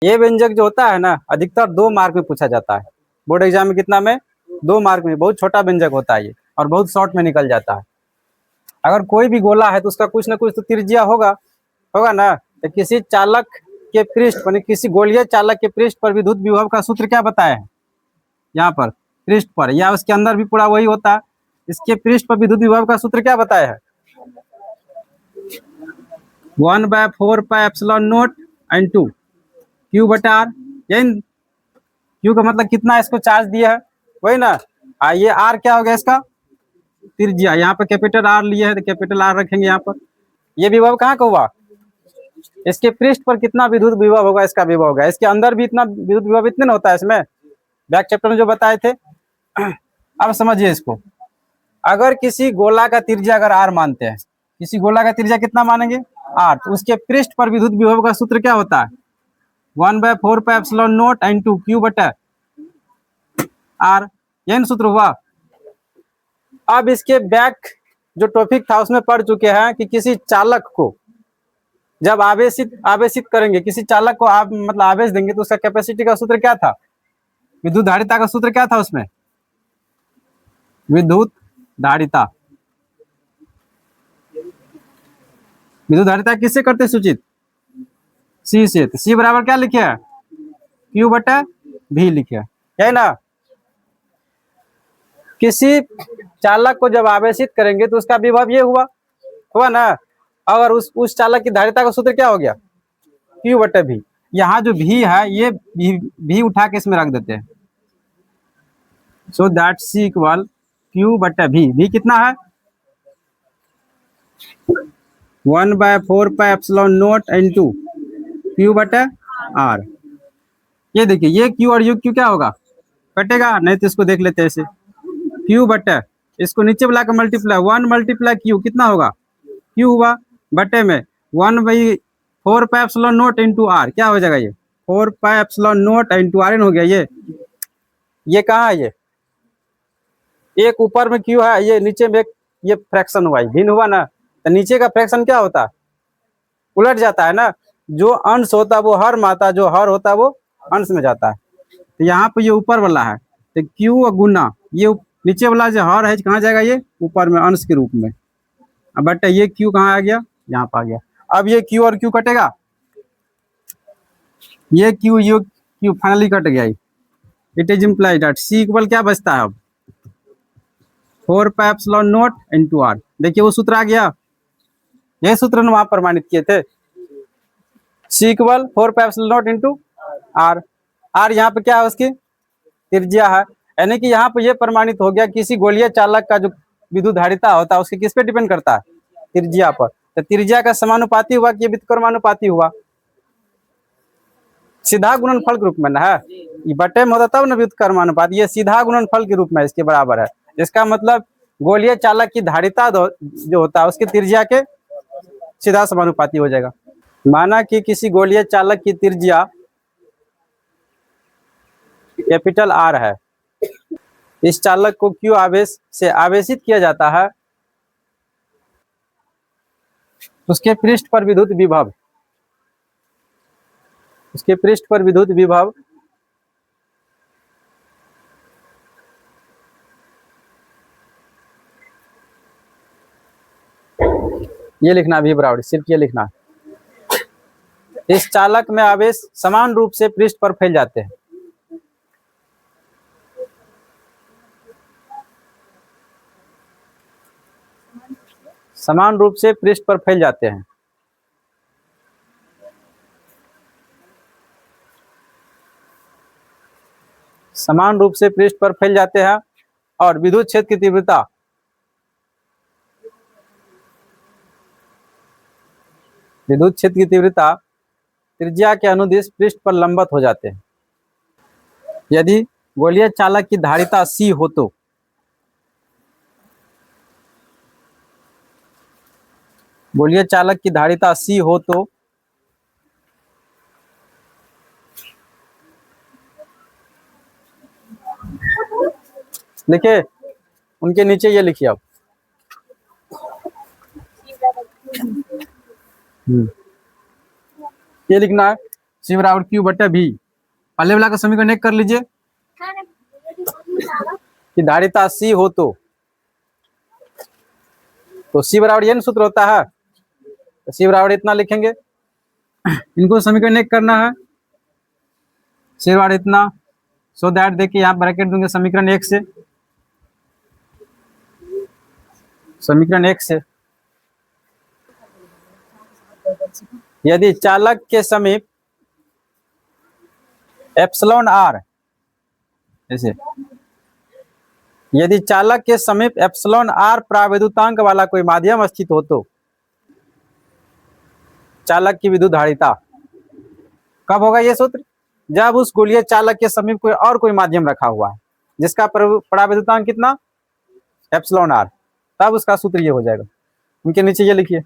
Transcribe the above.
ये व्यंजक जो होता है ना, अधिकतर 2 मार्क में पूछा जाता है। बोर्ड एग्जाम में कितना में? 2 मार्क में। बहुत छोटा व्यंजक होता है ये, और बहुत शॉर्ट में निकल जाता है। अगर कोई भी गोला है तो उसका कुछ ना कुछ तो त्रिज्या होगा ना। तो किसी चालक के पृष्ठ पर, किसी गोलीय चालक के पृष्ठ पर विद्युत विभव का सूत्र क्या बताया है? यहाँ पर पृष्ठ पर, या उसके अंदर भी पूरा वही होता है। इसके पृष्ठ पर विद्युत विभव का सूत्र क्या बताया है? 1/4πε0 एन 2 क्यू बटा आर। यही क्यू का मतलब कितना इसको चार्ज दिया है, वही ना। ये आर क्या हो गया इसका? त्रिज्या। यहाँ पर कैपिटल आर लिए है तो कैपिटल आर रखेंगे यहाँ पर। ये विभव कहाँ का हुआ? इसके पृष्ठ पर कितना विद्युत विभव होगा, इसका विभव होगा। इसके अंदर भी इतना विद्युत विभव इतने ना होता है इसमें, बैक चैप्टर में जो बताए थे। अब समझिए इसको, अगर किसी गोला का त्रिज्या अगर आर मानते हैं, किसी गोला का त्रिज्या कितना मानेंगे? आर, तो उसके पृष्ठ पर विद्युत विभव का सूत्र क्या होता है? 1/4πε0 एन 2 क्यू बटा आर। यही सूत्र हुआ। अब इसके बैक जो टॉपिक था उसमें पढ़ चुके हैं कि किसी चालक को जब आवेशित करेंगे, किसी चालक को आप मतलब आवेश देंगे तो उसका कैपेसिटी का सूत्र क्या था? विद्युत धारिता का सूत्र क्या था उसमें? विद्युत धारिता। विद्युत धारिता किससे करते सूचित? सी से। तो सी बराबर क्या लिखे है? क्यू बटा भी लिखे है, है ना। किसी चालक को जब आवेशित करेंगे तो उसका विभव ये हुआ ना। अगर उस चालक की धारिता का सूत्र क्या हो गया? क्यू बटा भी। यहाँ जो भी है ये भी उठा के इसमें रख देते हैं। So that C equal Q बटा भी कितना है? 1/4πε0 एन 2 क्यू बटा आर। ये देखिए, ये क्यू और यू क्यू क्या होगा? कटेगा नहीं, तो इसको देख लेते हैं ऐसे। क्यू बटे, इसको नीचे बुला कर मल्टीप्लाई, 1 मल्टीप्लाई क्यू कितना होगा? क्यू हुआ बटे में 1/4πε0 इंटू आर। क्या हो जाएगा ये? 4πε0 इंटू आर हो गया। ये कहाँ है? ये एक ऊपर में क्यू है, ये नीचे में ये फ्रैक्शन हुआ, भिन्न हुआ ना। तो नीचे का फ्रैक्शन क्या होता है? उलट जाता है ना। जो अंश होता है वो हर में आता है, जो हर होता है वो अंश में जाता है। तो यहाँ पे ये ऊपर वाला है तो क्यू और गुना, ये नीचे वाला जो हर है कहाँ जाएगा? ये ऊपर में अंश के रूप में। अब बट ये क्यू कहाँ आ गया? यहाँ पर आ गया। अब ये क्यू और क्यू कटेगा, ये Q U Q finally cut गया। It is implied that C equal क्या बचता है अब? 4πε0 इंटू आर। देखिए वो सूत्र आ गया, यही सूत्र ने वहां प्रमाणित किए थे। सी इक्वल 4πε0 इंटू आर। आर यहाँ पे क्या है? उसकी त्रिज्या है। यानी कि यहाँ पे ये प्रमाणित हो गया किसी गोलीय चालक का जो विद्युत धारिता होता है उसके किस पे डिपेंड करता है? त्रिज्या पर। तो त्रिज्या का समानुपाती हुआ कि व्युत्क्रमानुपाती हुआ? सीधा गुणनफल के रूप में ना है, ये बटे में होता तब ना व्युत्क्रमानुपात। ये सीधा गुणनफल के रूप में इसके बराबर है। इसका मतलब गोलीय चालक की धारिता जो होता है उसकी त्रिज्या के सीधा समानुपाती हो जाएगा। माना कि किसी गोलीय चालक की त्रिज्या कैपिटल आर है, इस चालक को क्यू आवेश से आवेशित किया जाता है, उसके पृष्ठ पर विद्युत विभव, उसके पृष्ठ पर विद्युत विभव ये लिखना भी बराबर, सिर्फ ये लिखना। इस चालक में आवेश समान रूप से पृष्ठ पर फैल जाते हैं। समान रूप से पृष्ठ पर फैल जाते हैं। समान रूप से पृष्ठ पर फैल जाते हैं और विद्युत क्षेत्र की तीव्रता त्रिज्या के अनुदिश पृष्ठ पर लंबवत हो जाते हैं। यदि गोलीय चालक की धारिता C हो तो गोलीय चालक की धारिता C हो तो देखिए उनके नीचे ये लिखिए आप। ये लिखना है सी बराबर क्यू बटा भी। पहले वाला का समीकरण एक कर लीजिए कि धारिता सी हो तो सी बराबर ये सूत्र होता है, तो सी बराबर इतना लिखेंगे। इनको समीकरण एक करना है, सी बराबर इतना, सो दैट देखिए यहाँ ब्रैकेट दूंगे समीकरण एक से, समीकरण एक से यदि चालक के समीप एप्सिलॉन आर, जैसे यदि चालक के समीप एप्सिलॉन आर प्राविद्युतांक वाला कोई माध्यम स्थित हो तो चालक की विद्युत धारिता कब होगा ये सूत्र, जब उस गोलीय चालक के समीप कोई और कोई माध्यम रखा हुआ है जिसका प्राविद्युतांक कितना एप्सिलॉन आर, तब उसका सूत्र ये हो जाएगा। उनके नीचे ये लिखिए